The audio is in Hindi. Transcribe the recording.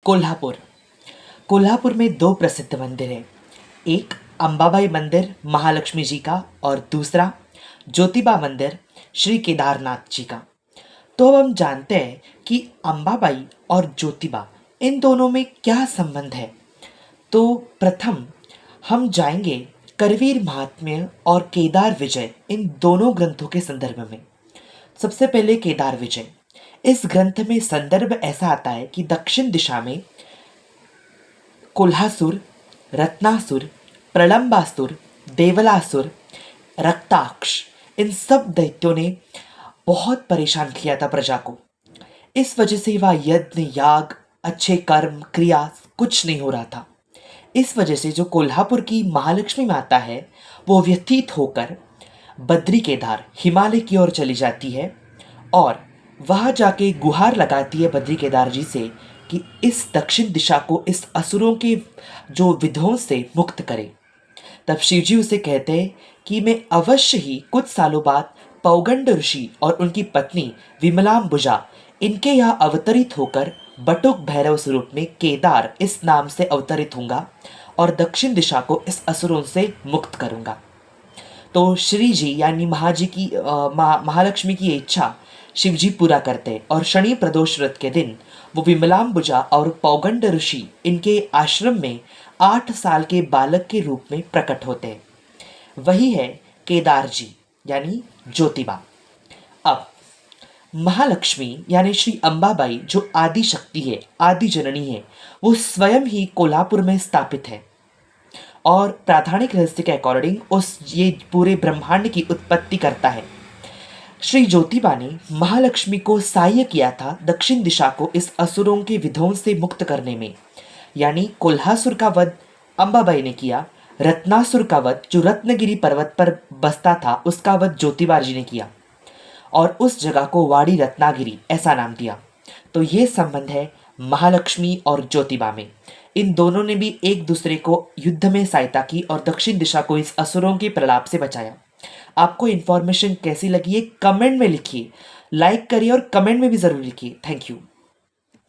कोल्हापुर। कोल्हापुर में दो प्रसिद्ध मंदिर हैं। एक अंबाबाई मंदिर महालक्ष्मी जी का और दूसरा ज्योतिबा मंदिर श्री केदारनाथ जी का। तो अब हम जानते हैं कि अंबाबाई और ज्योतिबा इन दोनों में क्या संबंध है। तो प्रथम हम जाएंगे करवीर महात्म्य और केदार विजय इन दोनों ग्रंथों के संदर्भ में। सबसे पहले केदार विजय। इस ग्रंथ में संदर्भ ऐसा आता है कि दक्षिण दिशा में कोल्हासुर, रत्नासुर, प्रलंबासुर, देवलासुर, रक्ताक्ष इन सब दैत्यों ने बहुत परेशान किया था प्रजा को। इस वजह से वह यज्ञ याग अच्छे कर्म क्रिया कुछ नहीं हो रहा था। इस वजह से जो कोल्हापुर की महालक्ष्मी माता है वो व्यथित होकर बद्री केदार हिमालय की ओर चली जाती है और वहां जाके गुहार लगाती है बद्री केदार जी से कि इस दक्षिण दिशा को इस असुरों के जो विध्वंस से मुक्त करे। तब शिवजी उसे कहते हैं कि मैं अवश्य ही कुछ सालों बाद पौगंड ऋषि और उनकी पत्नी विमलाम्बुजा इनके यहाँ अवतरित होकर बटुक भैरव स्वरूप में केदार इस नाम से अवतरित होऊंगा और दक्षिण दिशा को इस असुरों से मुक्त करूंगा। तो श्री जी यानी महालक्ष्मी की इच्छा शिवजी पूरा करते और शनि प्रदोष व्रत के दिन वो विमलाम्बुजा और पौगंड ऋषि इनके आश्रम में 8 साल के बालक के रूप में प्रकट होते हैं। वही है केदार जी यानी ज्योतिबा। अब महालक्ष्मी यानी श्री अंबाबाई जो आदि शक्ति है, आदि जननी है, वो स्वयं ही कोल्हापुर में स्थापित है और प्राधानिक रहस्य के अकॉर्डिंग उस ये पूरे ब्रह्मांड की उत्पत्ति करता है। श्री ज्योतिबा ने महालक्ष्मी को सहाय्य किया था दक्षिण दिशा को इस असुरों के विध्वंस से मुक्त करने में। यानी कोल्हासुर का वध अंबाबाई ने किया, रत्नासुर का वध जो रत्नगिरी पर्वत पर बसता था उसका वध ज्योतिबा जी ने किया और उस जगह को वाड़ी रत्नागिरी ऐसा नाम दिया। तो ये संबंध है महालक्ष्मी और ज्योतिबा में। इन दोनों ने भी एक दूसरे को युद्ध में सहायता की और दक्षिण दिशा को इस असुरों के प्रलाप से बचाया। आपको इन्फॉर्मेशन कैसी लगी है कमेंट में लिखिए, लाइक करिए और कमेंट में भी जरूर लिखिए। Thank you.